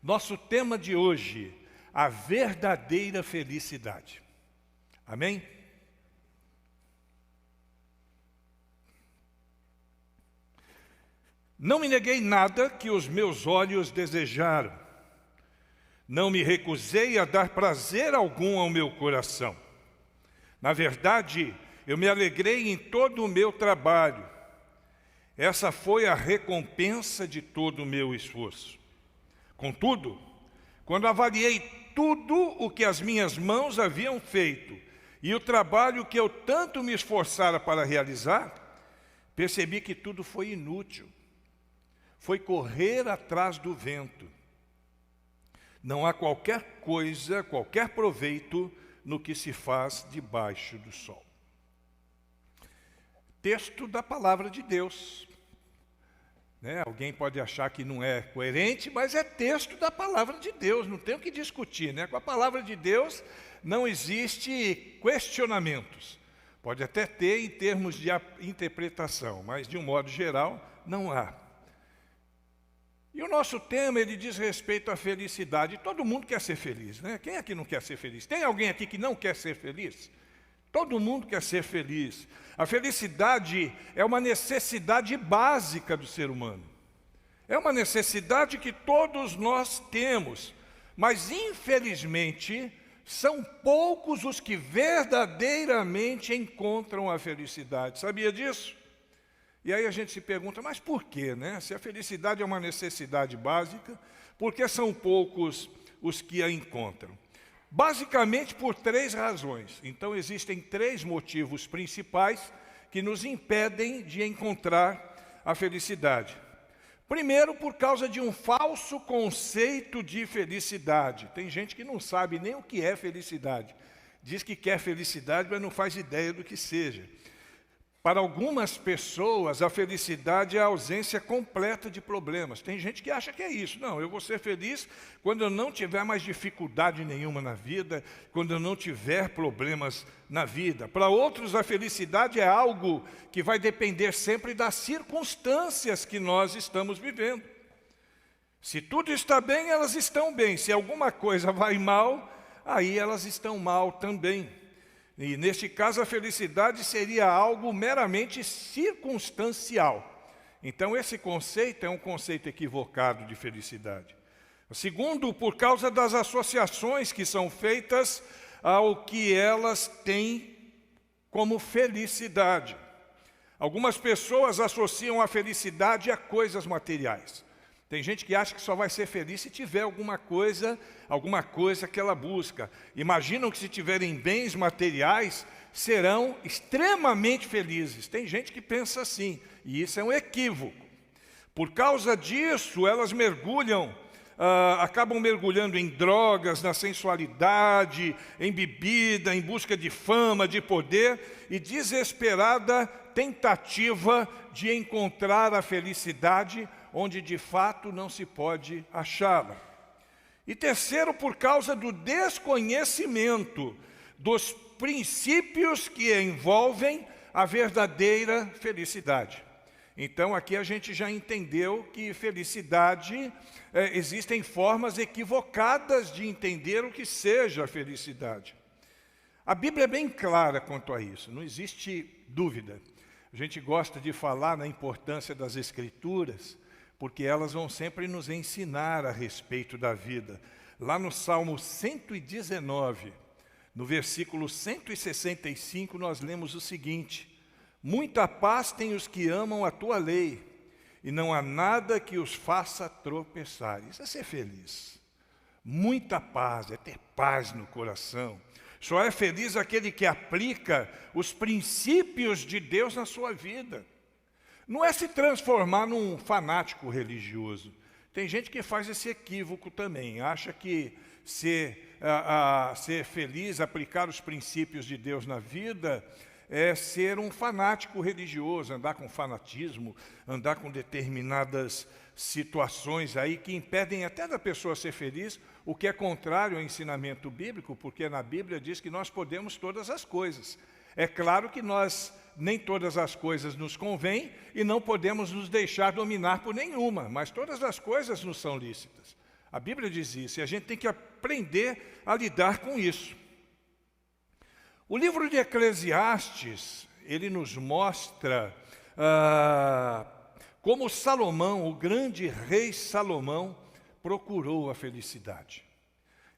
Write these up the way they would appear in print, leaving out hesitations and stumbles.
Nosso tema de hoje, a verdadeira felicidade. Amém? Não me neguei nada que os meus olhos desejaram. Não me recusei a dar prazer algum ao meu coração. Na verdade, eu me alegrei em todo o meu trabalho. Essa foi a recompensa de todo o meu esforço. Contudo, quando avaliei tudo o que as minhas mãos haviam feito e o trabalho que eu tanto me esforçara para realizar, percebi que tudo foi inútil. Foi correr atrás do vento. Não há qualquer coisa, qualquer proveito no que se faz debaixo do sol. Texto da palavra de Deus. Alguém pode achar que não é coerente, mas é texto da palavra de Deus, não tem o que discutir. Com a palavra de Deus não existe questionamentos. Pode até ter em termos de interpretação, mas de um modo geral não há. E o nosso tema, ele diz respeito à felicidade. Todo mundo quer ser feliz, né? Quem aqui não quer ser feliz? Tem alguém aqui que não quer ser feliz? Todo mundo quer ser feliz. A felicidade é uma necessidade básica do ser humano. É uma necessidade que todos nós temos. Mas, infelizmente, são poucos os que verdadeiramente encontram a felicidade. Sabia disso? E aí a gente se pergunta, mas por quê, né? Se a felicidade é uma necessidade básica, por que são poucos os que a encontram? Basicamente por 3 razões. Então existem 3 motivos principais que nos impedem de encontrar a felicidade. Primeiro, por causa de um falso conceito de felicidade. Tem gente que não sabe nem o que é felicidade. Diz que quer felicidade, mas não faz ideia do que seja. Para algumas pessoas, a felicidade é a ausência completa de problemas. Tem gente que acha que é isso. Não, eu vou ser feliz quando eu não tiver mais dificuldade nenhuma na vida, quando eu não tiver problemas na vida. Para outros, a felicidade é algo que vai depender sempre das circunstâncias que nós estamos vivendo. Se tudo está bem, elas estão bem. Se alguma coisa vai mal, aí elas estão mal também. E neste caso a felicidade seria algo meramente circunstancial. Então esse conceito é um conceito equivocado de felicidade. Segundo, por causa das associações que são feitas ao que elas têm como felicidade. Algumas pessoas associam a felicidade a coisas materiais. Tem gente que acha que só vai ser feliz se tiver alguma coisa que ela busca. Imaginam que se tiverem bens materiais, serão extremamente felizes. Tem gente que pensa assim, e isso é um equívoco. Por causa disso, elas acabam mergulhando em drogas, na sensualidade, em bebida, em busca de fama, de poder, e desesperada tentativa de encontrar a felicidade onde de fato não se pode achá-la. E terceiro, por causa do desconhecimento dos princípios que envolvem a verdadeira felicidade. Então aqui a gente já entendeu que felicidade, existem formas equivocadas de entender o que seja a felicidade. A Bíblia é bem clara quanto a isso, não existe dúvida. A gente gosta de falar na importância das Escrituras, porque elas vão sempre nos ensinar a respeito da vida. Lá no Salmo 119, no versículo 165, nós lemos o seguinte: muita paz têm os que amam a tua lei, e não há nada que os faça tropeçar. Isso é ser feliz. Muita paz, é ter paz no coração. Só é feliz aquele que aplica os princípios de Deus na sua vida. Não é se transformar num fanático religioso. Tem gente que faz esse equívoco também. Acha que ser feliz, aplicar os princípios de Deus na vida, é ser um fanático religioso, andar com fanatismo, andar com determinadas situações aí que impedem até da pessoa ser feliz, o que é contrário ao ensinamento bíblico, porque na Bíblia diz que nós podemos todas as coisas. É claro que nem todas as coisas nos convêm e não podemos nos deixar dominar por nenhuma, mas todas as coisas nos são lícitas. A Bíblia diz isso, e a gente tem que aprender a lidar com isso. O livro de Eclesiastes, ele nos mostra como Salomão, o grande rei Salomão, procurou a felicidade.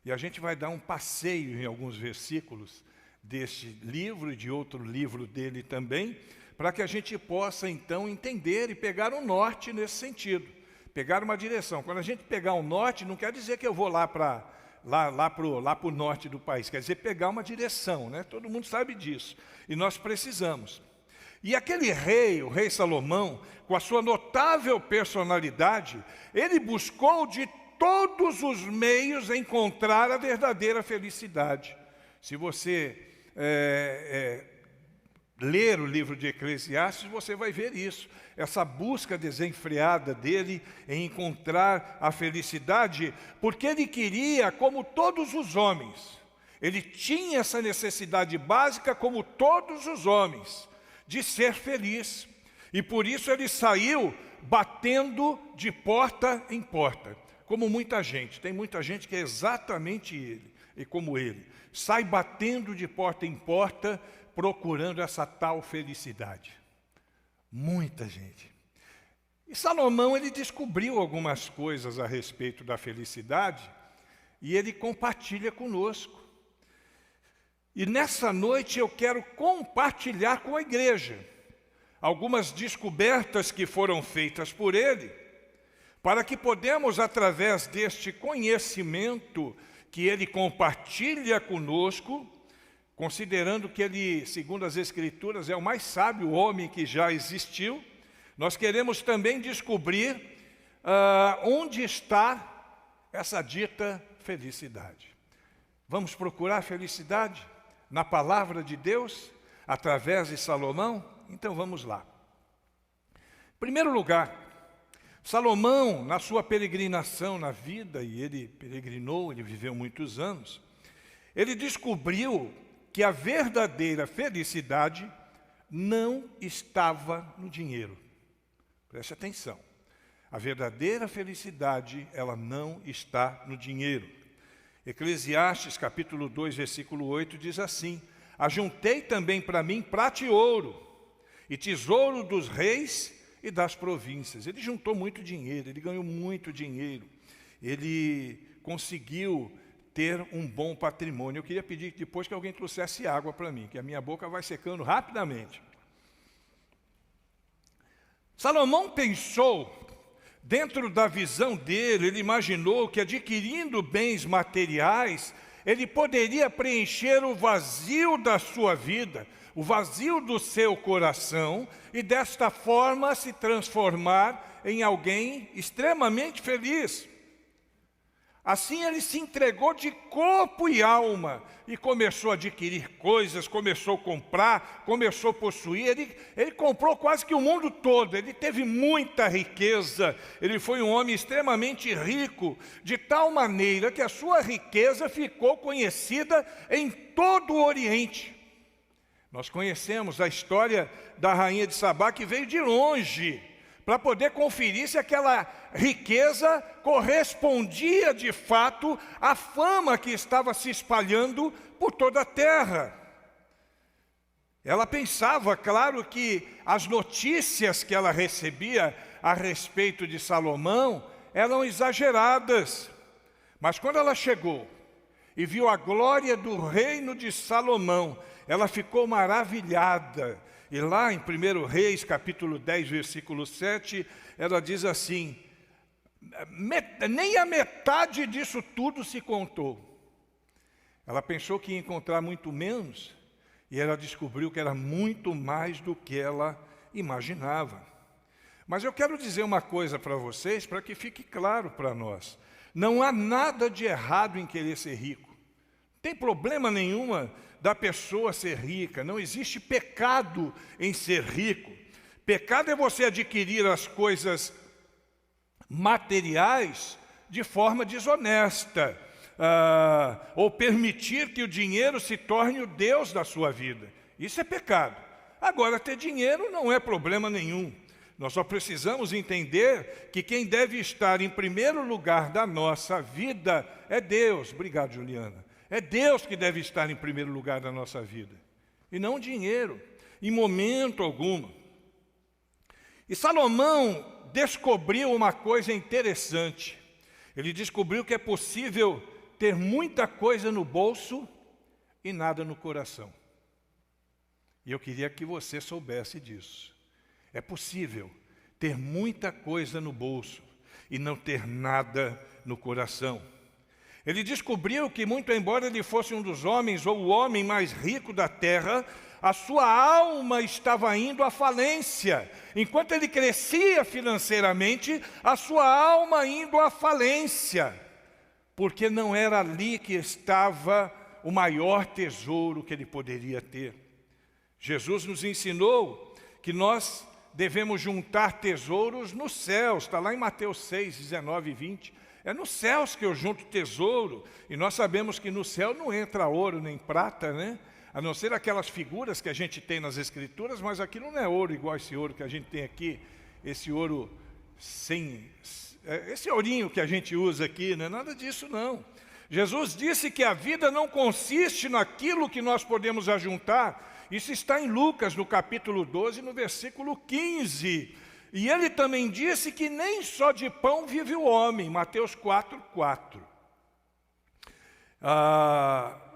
E a gente vai dar um passeio em alguns versículos deste livro e de outro livro dele também, para que a gente possa então entender e pegar um norte nesse sentido, pegar uma direção. Quando a gente pegar um norte, não quer dizer que eu vou lá para o norte do país, quer dizer pegar uma direção, né? Todo mundo sabe disso, e nós precisamos. E aquele rei, o rei Salomão, com a sua notável personalidade, ele buscou de todos os meios encontrar a verdadeira felicidade. Se você ler o livro de Eclesiastes, você vai ver isso, essa busca desenfreada dele em encontrar a felicidade, porque ele queria, como todos os homens, ele tinha essa necessidade básica, como todos os homens, de ser feliz. E por isso ele saiu batendo de porta em porta, como muita gente. Tem muita gente que é exatamente ele, e como ele, sai batendo de porta em porta, procurando essa tal felicidade. Muita gente. E Salomão, ele descobriu algumas coisas a respeito da felicidade, e ele compartilha conosco. E nessa noite eu quero compartilhar com a igreja algumas descobertas que foram feitas por ele, para que podemos, através deste conhecimento que ele compartilha conosco, considerando que ele, segundo as Escrituras, é o mais sábio homem que já existiu, nós queremos também descobrir onde está essa dita felicidade. Vamos procurar a felicidade na palavra de Deus, através de Salomão? Então vamos lá. Em primeiro lugar, Salomão, na sua peregrinação na vida, e ele peregrinou, ele viveu muitos anos, ele descobriu que a verdadeira felicidade não estava no dinheiro. Preste atenção. A verdadeira felicidade, ela não está no dinheiro. Eclesiastes, capítulo 2, versículo 8, diz assim: ajuntei também para mim prata e ouro, e tesouro dos reis e das províncias. Ele juntou muito dinheiro, ele ganhou muito dinheiro, ele conseguiu ter um bom patrimônio. Eu queria pedir depois que alguém trouxesse água para mim, que a minha boca vai secando rapidamente. Salomão pensou, dentro da visão dele, ele imaginou que adquirindo bens materiais, ele poderia preencher o vazio da sua vida, o vazio do seu coração, e desta forma se transformar em alguém extremamente feliz. Assim ele se entregou de corpo e alma e começou a adquirir coisas, começou a comprar, começou a possuir. Ele comprou quase que o mundo todo, ele teve muita riqueza, ele foi um homem extremamente rico, de tal maneira que a sua riqueza ficou conhecida em todo o Oriente. Nós conhecemos a história da rainha de Sabá, que veio de longe para poder conferir se aquela riqueza correspondia de fato à fama que estava se espalhando por toda a terra. Ela pensava, claro, que as notícias que ela recebia a respeito de Salomão eram exageradas. Mas quando ela chegou e viu a glória do reino de Salomão, ela ficou maravilhada. E lá em 1 Reis, capítulo 10, versículo 7, ela diz assim: nem a metade disso tudo se contou. Ela pensou que ia encontrar muito menos, e ela descobriu que era muito mais do que ela imaginava. Mas eu quero dizer uma coisa para vocês, para que fique claro para nós. Não há nada de errado em querer ser rico. Não tem problema nenhuma da pessoa ser rica, não existe pecado em ser rico. Pecado é você adquirir as coisas materiais de forma desonesta, ou permitir que o dinheiro se torne o Deus da sua vida. Isso é pecado. Agora, ter dinheiro não é problema nenhum. Nós só precisamos entender que quem deve estar em primeiro lugar da nossa vida é Deus. Obrigado, Juliana. É Deus que deve estar em primeiro lugar da nossa vida, e não o dinheiro, em momento algum. E Salomão descobriu uma coisa interessante. Ele descobriu que é possível ter muita coisa no bolso e nada no coração. E eu queria que você soubesse disso. É possível ter muita coisa no bolso e não ter nada no coração. Ele descobriu que, muito embora ele fosse um dos homens ou o homem mais rico da terra, a sua alma estava indo à falência. Enquanto ele crescia financeiramente, a sua alma indo à falência, porque não era ali que estava o maior tesouro que ele poderia ter. Jesus nos ensinou que nós devemos juntar tesouros nos céus. Está lá em Mateus 6, 19 e 20. É nos céus que eu junto tesouro. E nós sabemos que no céu não entra ouro nem prata, né? A não ser aquelas figuras que a gente tem nas Escrituras, mas aquilo não é ouro igual esse ouro que a gente tem aqui. Esse ouro esse ourinho que a gente usa aqui, não é nada disso não. Jesus disse que a vida não consiste naquilo que nós podemos ajuntar. Isso está em Lucas, no capítulo 12, no versículo 15. E ele também disse que nem só de pão vive o homem, Mateus 4, 4.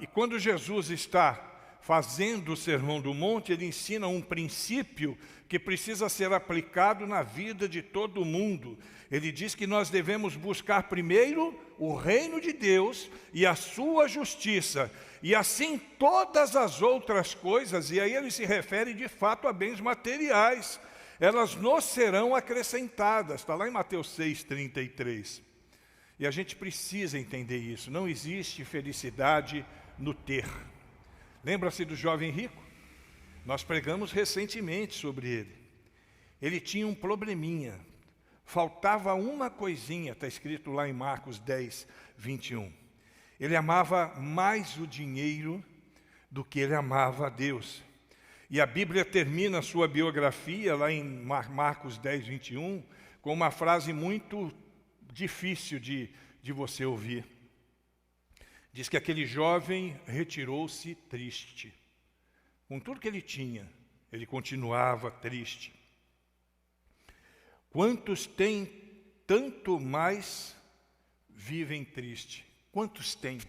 E quando Jesus está fazendo o Sermão do Monte, ele ensina um princípio que precisa ser aplicado na vida de todo mundo. Ele diz que nós devemos buscar primeiro o reino de Deus e a sua justiça, e assim todas as outras coisas, e aí ele se refere de fato a bens materiais, elas nos serão acrescentadas. Está lá em Mateus 6, 33. E a gente precisa entender isso. Não existe felicidade no ter. Lembra-se do jovem rico? Nós pregamos recentemente sobre ele. Ele tinha um probleminha. Faltava uma coisinha, está escrito lá em Marcos 10, 21. Ele amava mais o dinheiro do que ele amava a Deus. E a Bíblia termina a sua biografia, lá em Marcos 10, 21, com uma frase muito difícil de você ouvir. Diz que aquele jovem retirou-se triste. Com tudo que ele tinha, ele continuava triste. Quantos têm tanto mais vivem triste? Quantos têm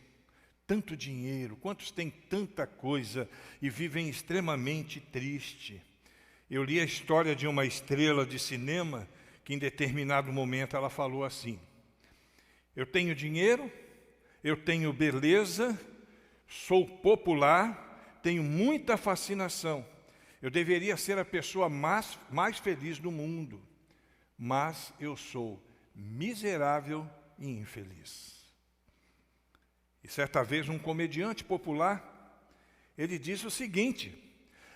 tanto dinheiro? Quantos têm tanta coisa e vivem extremamente triste? Eu li a história de uma estrela de cinema que em determinado momento ela falou assim: eu tenho dinheiro, eu tenho beleza, sou popular, tenho muita fascinação. Eu deveria ser a pessoa mais feliz do mundo, mas eu sou miserável e infeliz. E certa vez um comediante popular, ele disse o seguinte: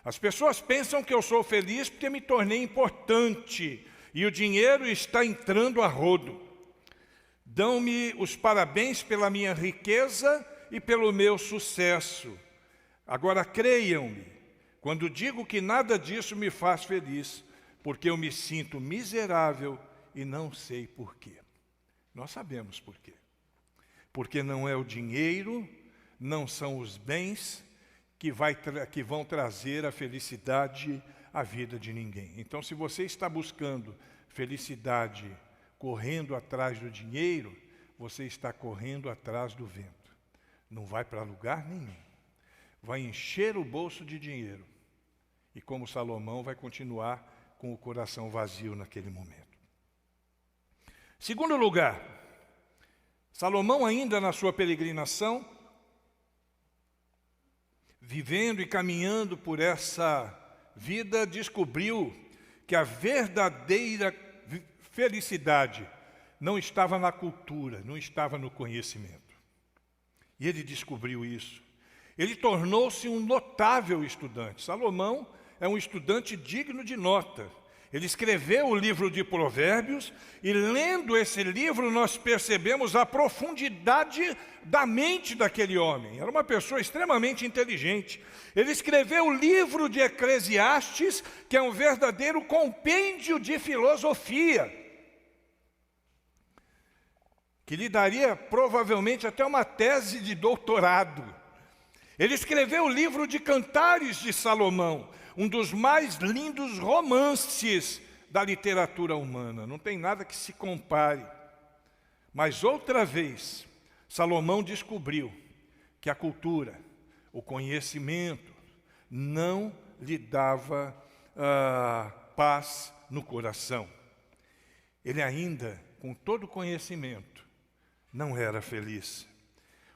as pessoas pensam que eu sou feliz porque me tornei importante e o dinheiro está entrando a rodo. Dão-me os parabéns pela minha riqueza e pelo meu sucesso. Agora creiam-me quando digo que nada disso me faz feliz, porque eu me sinto miserável e não sei por quê. Nós sabemos por quê. Porque não é o dinheiro, não são os bens que vão trazer a felicidade à vida de ninguém. Então, se você está buscando felicidade correndo atrás do dinheiro, você está correndo atrás do vento. Não vai para lugar nenhum. Vai encher o bolso de dinheiro. E como Salomão vai continuar com o coração vazio naquele momento. Segundo lugar, Salomão ainda na sua peregrinação, vivendo e caminhando por essa vida, descobriu que a verdadeira felicidade não estava na cultura, não estava no conhecimento. E ele descobriu isso. Ele tornou-se um notável estudante. Salomão é um estudante digno de nota. Ele escreveu o livro de Provérbios, e lendo esse livro nós percebemos a profundidade da mente daquele homem. Era uma pessoa extremamente inteligente. Ele escreveu o livro de Eclesiastes, que é um verdadeiro compêndio de filosofia, que lhe daria provavelmente até uma tese de doutorado. Ele escreveu o livro de Cantares de Salomão, um dos mais lindos romances da literatura humana. Não tem nada que se compare. Mas outra vez, Salomão descobriu que a cultura, o conhecimento, não lhe dava paz no coração. Ele ainda, com todo o conhecimento, não era feliz.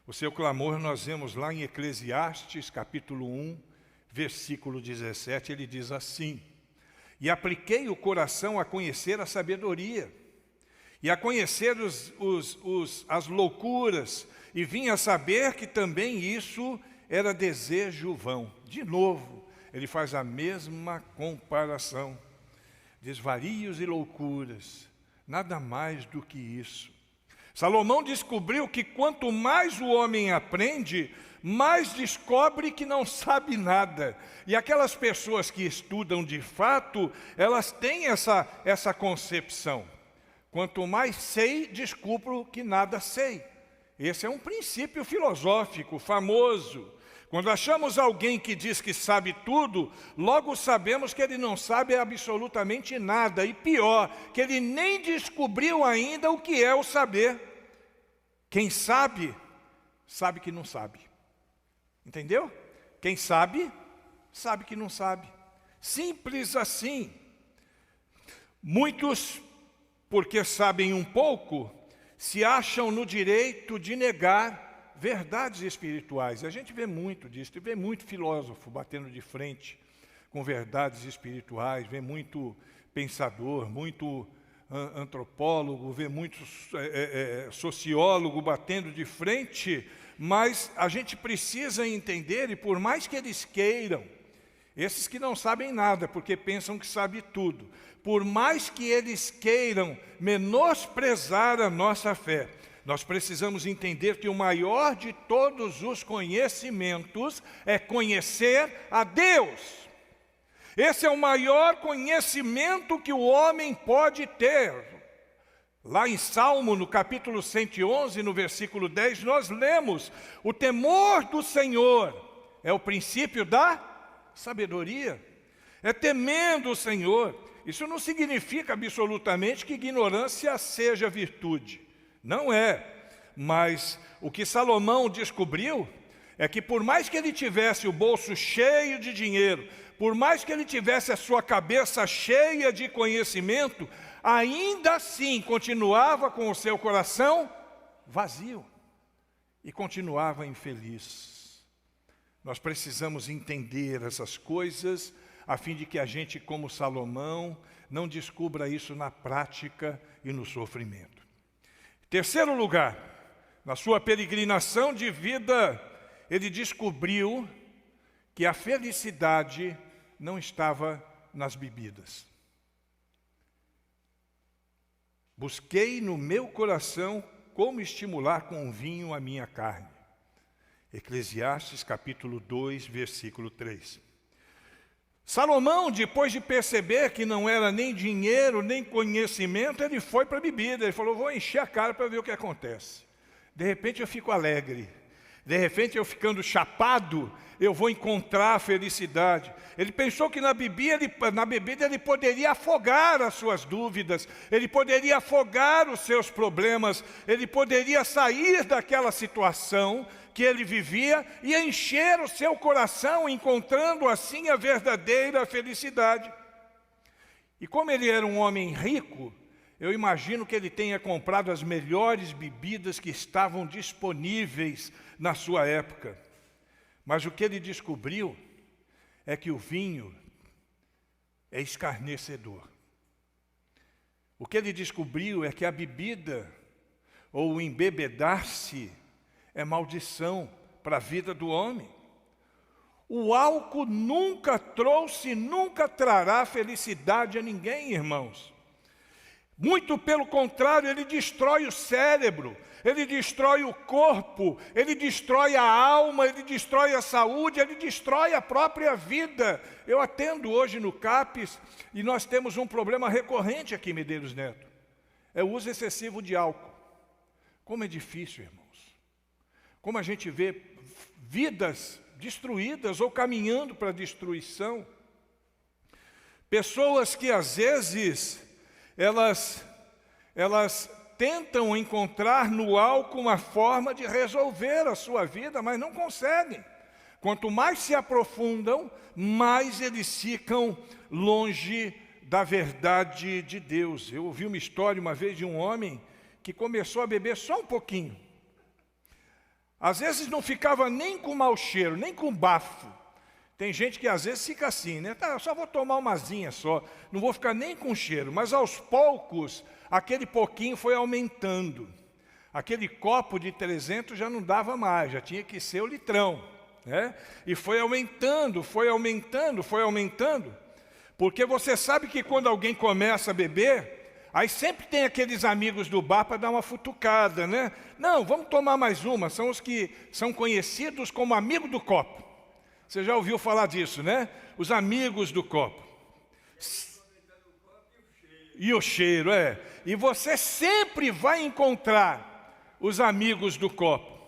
O seu clamor nós vemos lá em Eclesiastes, capítulo 1, versículo 17, ele diz assim: e apliquei o coração a conhecer a sabedoria, e a conhecer as loucuras, e vim a saber que também isso era desejo vão. De novo, ele faz a mesma comparação. Desvarios e loucuras, nada mais do que isso. Salomão descobriu que quanto mais o homem aprende, mais descobre que não sabe nada. E aquelas pessoas que estudam de fato, elas têm essa concepção. Quanto mais sei, descubro que nada sei. Esse é um princípio filosófico famoso. Quando achamos alguém que diz que sabe tudo, logo sabemos que ele não sabe absolutamente nada. E pior, que ele nem descobriu ainda o que é o saber. Quem sabe, sabe que não sabe. Entendeu? Quem sabe, sabe que não sabe. Simples assim. Muitos, porque sabem um pouco, se acham no direito de negar verdades espirituais. A gente vê muito disso, vê muito filósofo batendo de frente com verdades espirituais, vê muito pensador, muito antropólogo, vê muito sociólogo batendo de frente, mas a gente precisa entender, e por mais que eles queiram, esses que não sabem nada, porque pensam que sabem tudo, por mais que eles queiram menosprezar a nossa fé, nós precisamos entender que o maior de todos os conhecimentos é conhecer a Deus. Esse é o maior conhecimento que o homem pode ter. Lá em Salmo, no capítulo 111, no versículo 10, nós lemos: o temor do Senhor é o princípio da sabedoria. É temendo o Senhor. Isso não significa absolutamente que ignorância seja virtude. Não é, mas o que Salomão descobriu é que por mais que ele tivesse o bolso cheio de dinheiro, por mais que ele tivesse a sua cabeça cheia de conhecimento, ainda assim continuava com o seu coração vazio e continuava infeliz. Nós precisamos entender essas coisas a fim de que a gente, como Salomão, não descubra isso na prática e no sofrimento. Terceiro lugar, na sua peregrinação de vida, ele descobriu que a felicidade não estava nas bebidas. Busquei no meu coração como estimular com vinho a minha carne. Eclesiastes capítulo 2, versículo 3. Salomão, depois de perceber que não era nem dinheiro, nem conhecimento, ele foi para a bebida. Ele falou: vou encher a cara para ver o que acontece. De repente eu fico alegre. De repente eu ficando chapado, eu vou encontrar a felicidade. Ele pensou que na bebida ele poderia afogar as suas dúvidas, ele poderia afogar os seus problemas, ele poderia sair daquela situação que ele vivia e encher o seu coração, encontrando assim a verdadeira felicidade. E como ele era um homem rico, eu imagino que ele tenha comprado as melhores bebidas que estavam disponíveis na sua época. Mas o que ele descobriu é que o vinho é escarnecedor. O que ele descobriu é que a bebida, ou o embebedar-se, é maldição para a vida do homem. O álcool nunca trouxe, nunca trará felicidade a ninguém, irmãos. Muito pelo contrário, ele destrói o cérebro, ele destrói o corpo, ele destrói a alma, ele destrói a saúde, ele destrói a própria vida. Eu atendo hoje no CAPES e nós temos um problema recorrente aqui em Medeiros Neto. É o uso excessivo de álcool. Como é difícil, irmãos. Como a gente vê vidas destruídas ou caminhando para a destruição. Pessoas que às vezes elas tentam encontrar no álcool uma forma de resolver a sua vida, mas não conseguem. Quanto mais se aprofundam, mais eles ficam longe da verdade de Deus. Eu ouvi uma história uma vez de um homem que começou a beber só um pouquinho. Às vezes não ficava nem com mau cheiro, nem com bafo. Tem gente que às vezes fica assim, né? Tá, eu só vou tomar umazinha só, não vou ficar nem com cheiro. Mas aos poucos, aquele pouquinho foi aumentando. Aquele copo de 300 já não dava mais, já tinha que ser o litrão, né? E foi aumentando, foi aumentando, foi aumentando. Porque você sabe que quando alguém começa a beber, aí sempre tem aqueles amigos do bar para dar uma futucada, né? Não, vamos tomar mais uma. São os que são conhecidos como amigo do copo. Você já ouviu falar disso, né? Os amigos do copo. E o cheiro, é. E você sempre vai encontrar os amigos do copo.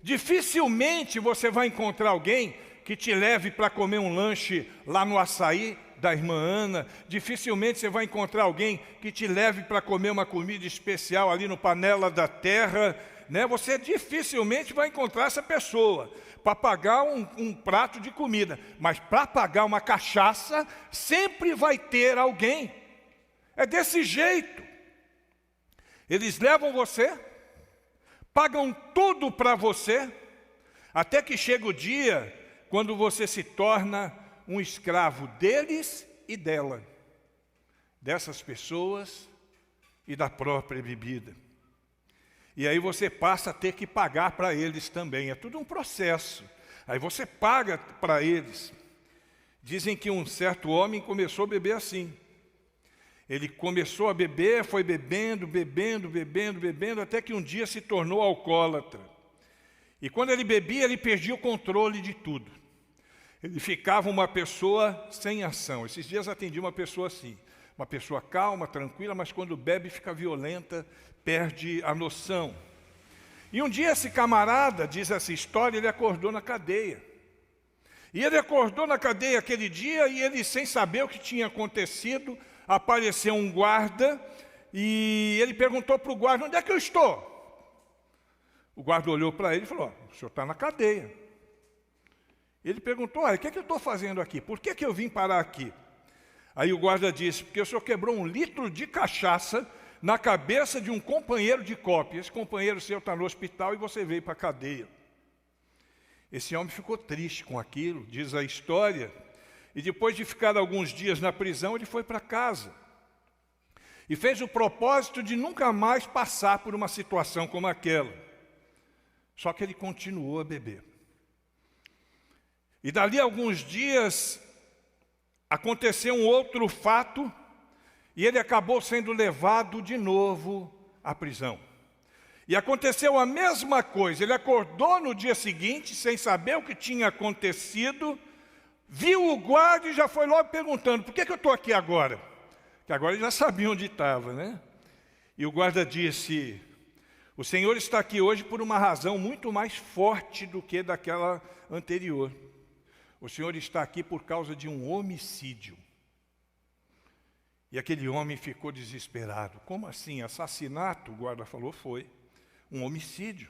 Dificilmente você vai encontrar alguém que te leve para comer um lanche lá no açaí da irmã Ana. Dificilmente você vai encontrar alguém que te leve para comer uma comida especial ali no Panela da Terra, né? Você dificilmente vai encontrar essa pessoa para pagar um prato de comida. Mas para pagar uma cachaça, sempre vai ter alguém. É desse jeito. Eles levam você, pagam tudo para você, até que chega o dia quando você se torna um escravo deles e dela, dessas pessoas e da própria bebida. E aí você passa a ter que pagar para eles também. É tudo um processo. Aí você paga para eles. Dizem que um certo homem começou a beber assim. Ele começou a beber, foi bebendo, bebendo, bebendo, bebendo, até que um dia se tornou alcoólatra. E quando ele bebia, ele perdia o controle de tudo. Ele ficava uma pessoa sem ação. Esses dias atendi uma pessoa assim. Uma pessoa calma, tranquila, mas quando bebe fica violenta, perde a noção. E um dia esse camarada, diz essa história, ele acordou na cadeia. E ele acordou na cadeia aquele dia e ele, sem saber o que tinha acontecido, apareceu um guarda e ele perguntou para o guarda, onde é que eu estou? O guarda olhou para ele e falou, o senhor está na cadeia. Ele perguntou, o que é que eu estou fazendo aqui? Por que eu vim parar aqui? Aí o guarda disse, porque o senhor quebrou 1 litro de cachaça na cabeça de um companheiro de cópia. Esse companheiro seu está no hospital e você veio para a cadeia. Esse homem ficou triste com aquilo, diz a história, e depois de ficar alguns dias na prisão, ele foi para casa. E fez o propósito de nunca mais passar por uma situação como aquela. Só que ele continuou a beber. E dali a alguns dias, aconteceu um outro fato, e ele acabou sendo levado de novo à prisão. E aconteceu a mesma coisa, ele acordou no dia seguinte, sem saber o que tinha acontecido, viu o guarda e já foi logo perguntando, por que eu estou aqui agora? Porque agora ele já sabia onde estava, né? E o guarda disse, o Senhor está aqui hoje por uma razão muito mais forte do que daquela anterior. O Senhor está aqui por causa de um homicídio. E aquele homem ficou desesperado. Como assim? Assassinato? O guarda falou, foi. Um homicídio.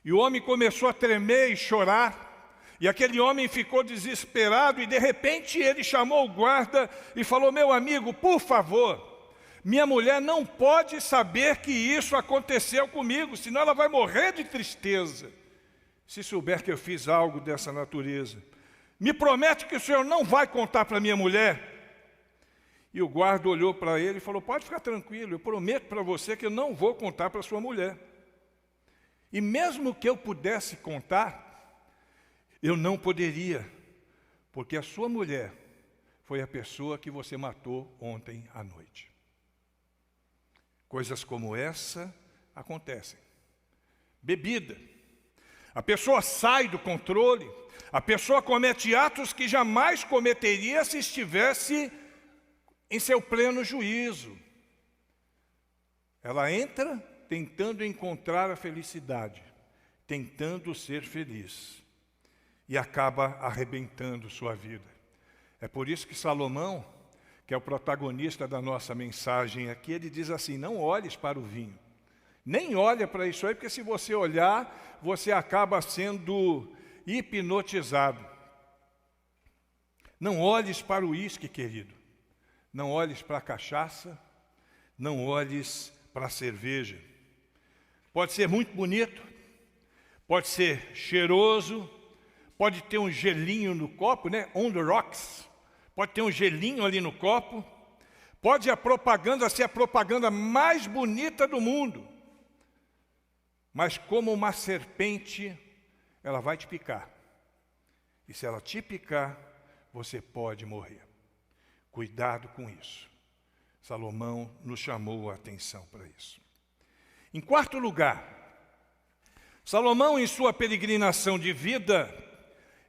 E o homem começou a tremer e chorar. E aquele homem ficou desesperado e de repente ele chamou o guarda e falou, meu amigo, por favor, minha mulher não pode saber que isso aconteceu comigo, senão ela vai morrer de tristeza, se souber que eu fiz algo dessa natureza. Me promete que o senhor não vai contar para minha mulher? E o guarda olhou para ele e falou, pode ficar tranquilo, eu prometo para você que eu não vou contar para sua mulher. E mesmo que eu pudesse contar, Eu não poderia, porque a sua mulher foi a pessoa que você matou ontem à noite. Coisas como essa acontecem. Bebida. A pessoa sai do controle, a pessoa comete atos que jamais cometeria se estivesse em seu pleno juízo. Ela entra tentando encontrar a felicidade, tentando ser feliz, e acaba arrebentando sua vida. É por isso que Salomão, que é o protagonista da nossa mensagem aqui, ele diz assim: não olhes para o vinho. Nem olha para isso aí, porque se você olhar, você acaba sendo hipnotizado. Não olhes para o uísque, querido. Não olhes para a cachaça. Não olhes para a cerveja. Pode ser muito bonito, pode ser cheiroso, pode ter um gelinho no copo, né? On the rocks. Pode ter um gelinho ali no copo. Pode a propaganda ser a propaganda mais bonita do mundo. Mas como uma serpente, ela vai te picar. E se ela te picar, você pode morrer. Cuidado com isso. Salomão nos chamou a atenção para isso. Em quarto lugar, Salomão, em sua peregrinação de vida,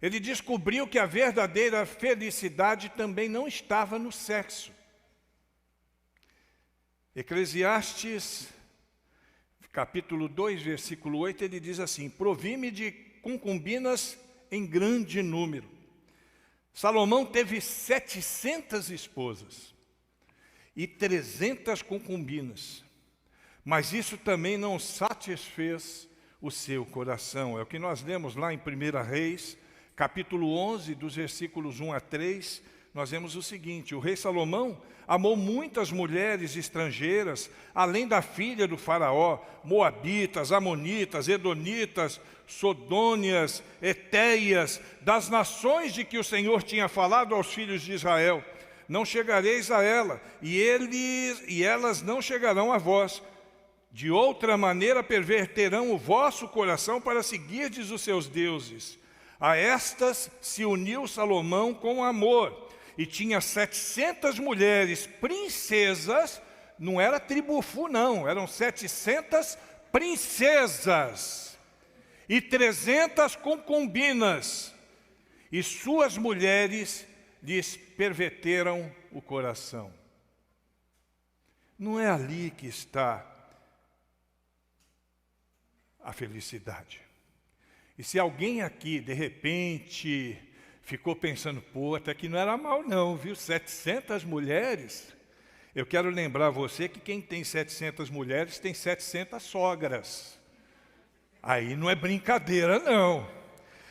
ele descobriu que a verdadeira felicidade também não estava no sexo. Eclesiastes, capítulo 2, versículo 8, ele diz assim: provi-me de concubinas em grande número. Salomão teve 700 esposas e 300 concubinas, mas isso também não satisfez o seu coração. É o que nós lemos lá em 1 Reis, capítulo 11, dos versículos 1 a 3, nós vemos o seguinte: o rei Salomão amou muitas mulheres estrangeiras, além da filha do faraó, moabitas, amonitas, edonitas, sodônias, etéias, das nações de que o Senhor tinha falado aos filhos de Israel. Não chegareis a ela, e elas não chegarão a vós. De outra maneira perverterão o vosso coração para seguirdes os seus deuses. A estas se uniu Salomão com amor, e tinha 700 mulheres princesas, não era tribufu não, eram 700 princesas, e 300 concubinas, e suas mulheres lhes perverteram o coração. Não é ali que está a felicidade. E se alguém aqui, de repente, ficou pensando, pô, até que não era mal não, viu? 700 mulheres. Eu quero lembrar você que quem tem 700 mulheres tem 700 sogras. Aí não é brincadeira não.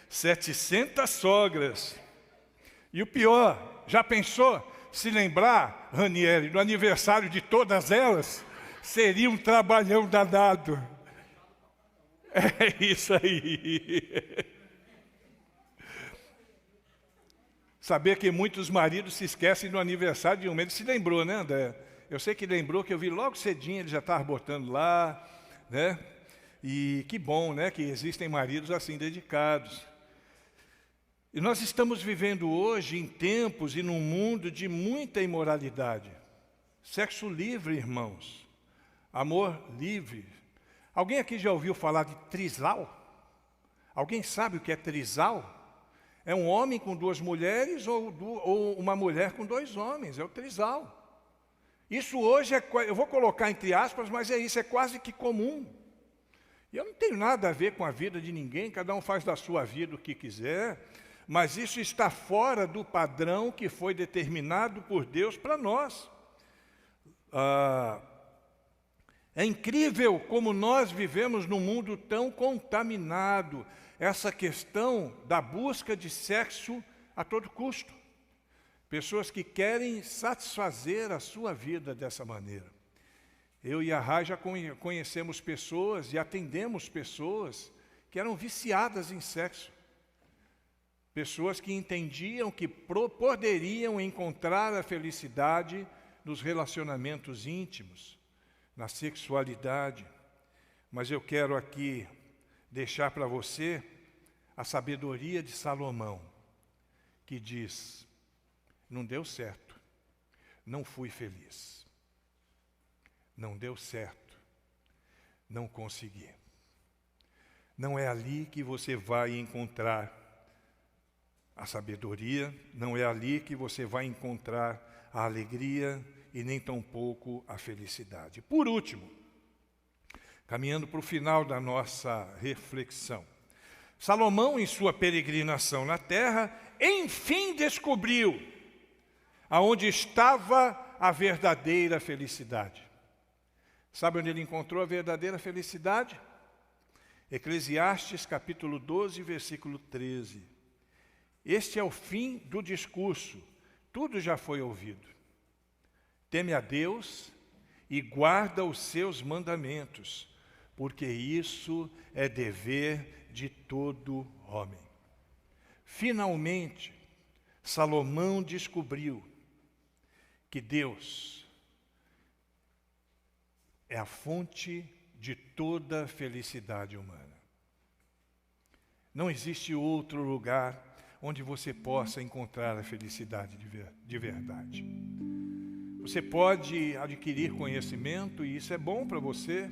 700 sogras. E o pior, já pensou? Se lembrar, Ranieri, do aniversário de todas elas, seria um trabalhão danado. É isso aí. Saber que muitos maridos se esquecem do aniversário de um mês. Se lembrou, né, André? Eu sei que lembrou, que eu vi logo cedinho, ele já estava botando lá, né? E que bom, né, que existem maridos assim dedicados. E nós estamos vivendo hoje em tempos e num mundo de muita imoralidade. Sexo livre, irmãos. Amor livre. Alguém aqui já ouviu falar de trisal? Alguém sabe o que é trisal? É um homem com duas mulheres ou uma mulher com dois homens, é o trisal. Isso hoje eu vou colocar entre aspas, mas é isso, é quase que comum. E eu não tenho nada a ver com a vida de ninguém, cada um faz da sua vida o que quiser, mas isso está fora do padrão que foi determinado por Deus para nós. É incrível como nós vivemos num mundo tão contaminado, essa questão da busca de sexo a todo custo. Pessoas que querem satisfazer a sua vida dessa maneira. Eu e a Rai já conhecemos pessoas e atendemos pessoas que eram viciadas em sexo. Pessoas que entendiam que poderiam encontrar a felicidade nos relacionamentos íntimos, na sexualidade. Mas eu quero aqui deixar para você a sabedoria de Salomão, que diz: não deu certo, não fui feliz. Não deu certo, não consegui. Não é ali que você vai encontrar a sabedoria, não é ali que você vai encontrar a alegria e nem tampouco a felicidade. Por último, caminhando para o final da nossa reflexão, Salomão, em sua peregrinação na terra, enfim descobriu aonde estava a verdadeira felicidade. Sabe onde ele encontrou a verdadeira felicidade? Eclesiastes capítulo 12, versículo 13. Este é o fim do discurso, tudo já foi ouvido. Teme a Deus e guarda os seus mandamentos, porque isso é dever de todo homem. Finalmente, Salomão descobriu que Deus é a fonte de toda felicidade humana. Não existe outro lugar onde você possa encontrar a felicidade de verdade. Você pode adquirir conhecimento e isso é bom para você.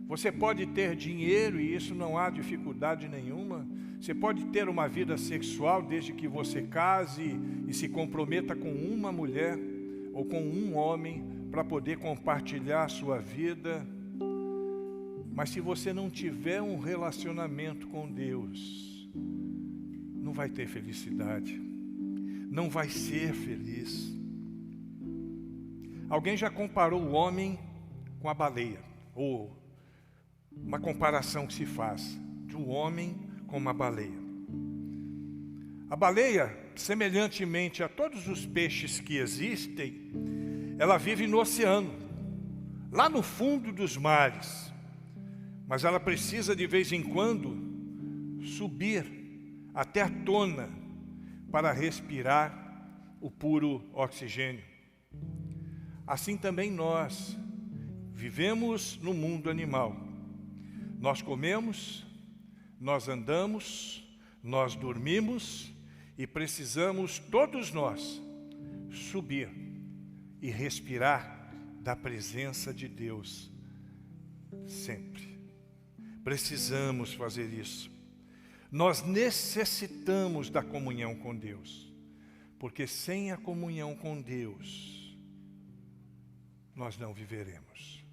Você pode ter dinheiro e isso não há dificuldade nenhuma. Você pode ter uma vida sexual desde que você case e se comprometa com uma mulher ou com um homem para poder compartilhar a sua vida. Mas se você não tiver um relacionamento com Deus, não vai ter felicidade, não vai ser feliz. Alguém já comparou o homem com a baleia, ou uma comparação que se faz de um homem com uma baleia. A baleia, semelhantemente a todos os peixes que existem, ela vive no oceano, lá no fundo dos mares. Mas ela precisa de vez em quando subir até a tona para respirar o puro oxigênio. Assim também nós vivemos no mundo animal. Nós comemos, nós andamos, nós dormimos e precisamos, todos nós, subir e respirar da presença de Deus sempre. Precisamos fazer isso. Nós necessitamos da comunhão com Deus, porque sem a comunhão com Deus, nós não viveremos.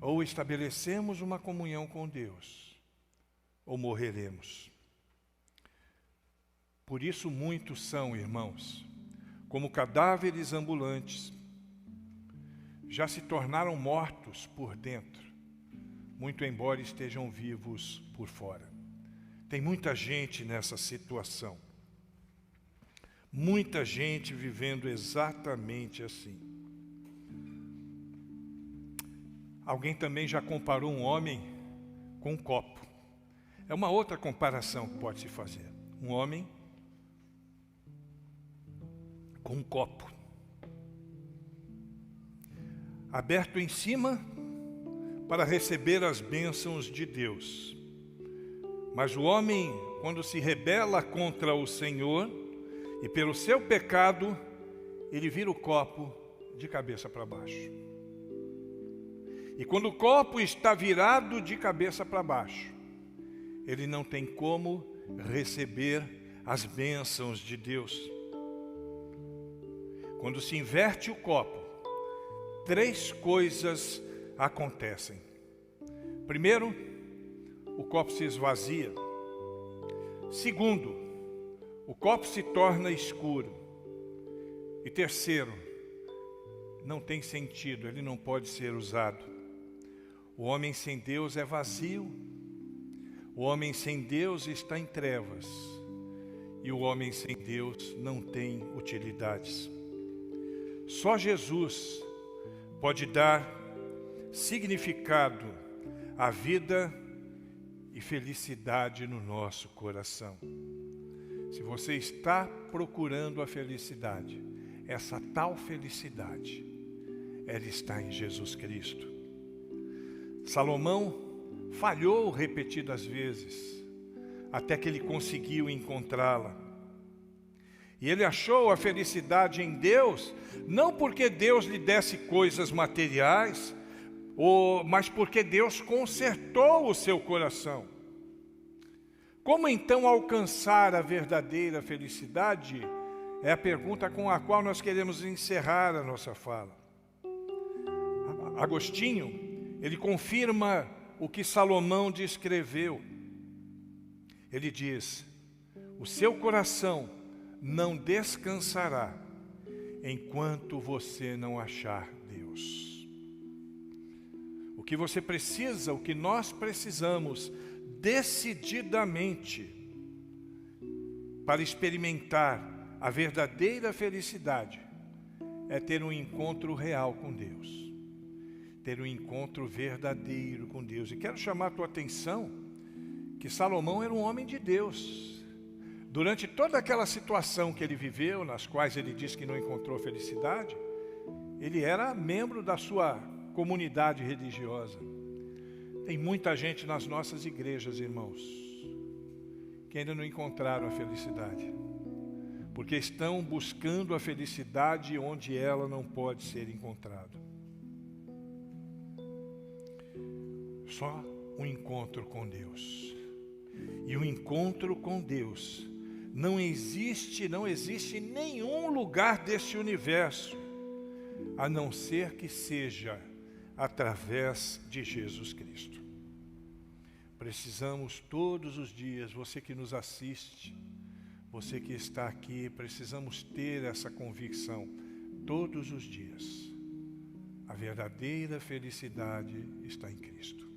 Ou estabelecemos uma comunhão com Deus, ou morreremos. Por isso muitos são, irmãos, como cadáveres ambulantes, já se tornaram mortos por dentro, muito embora estejam vivos por fora. Tem muita gente nessa situação. Muita gente vivendo exatamente assim. Alguém também já comparou um homem com um copo. É uma outra comparação que pode se fazer. Um homem com um copo. Aberto em cima para receber as bênçãos de Deus. Mas o homem, quando se rebela contra o Senhor, e pelo seu pecado, ele vira o copo de cabeça para baixo. E quando o copo está virado de cabeça para baixo, ele não tem como receber as bênçãos de Deus. Quando se inverte o copo, 3 coisas acontecem. Primeiro, o copo se esvazia. Segundo, o copo se torna escuro. E terceiro, não tem sentido, ele não pode ser usado. O homem sem Deus é vazio. O homem sem Deus está em trevas. E o homem sem Deus não tem utilidades. Só Jesus pode dar significado à vida e felicidade no nosso coração. Se você está procurando a felicidade, essa tal felicidade, ela está em Jesus Cristo. Salomão falhou repetidas vezes até que ele conseguiu encontrá-la. E ele achou a felicidade em Deus, não porque Deus lhe desse coisas materiais, mas porque Deus consertou o seu coração. Como então alcançar a verdadeira felicidade? É a pergunta com a qual nós queremos encerrar a nossa fala. Agostinho, ele confirma o que Salomão descreveu. Ele diz: o seu coração não descansará enquanto você não achar Deus. O que você precisa, o que nós precisamos decididamente para experimentar a verdadeira felicidade é ter um encontro real com Deus, ter um encontro verdadeiro com Deus. E quero chamar a tua atenção que Salomão era um homem de Deus. Durante toda aquela situação que ele viveu, nas quais ele diz que não encontrou felicidade, ele era membro da sua comunidade religiosa. Tem muita gente nas nossas igrejas, irmãos, que ainda não encontraram a felicidade, porque estão buscando a felicidade onde ela não pode ser encontrada. Só um encontro com Deus. E o encontro com Deus não existe em nenhum lugar deste universo, a não ser que seja através de Jesus Cristo. Precisamos todos os dias, você que nos assiste, você que está aqui, precisamos ter essa convicção todos os dias. A verdadeira felicidade está em Cristo.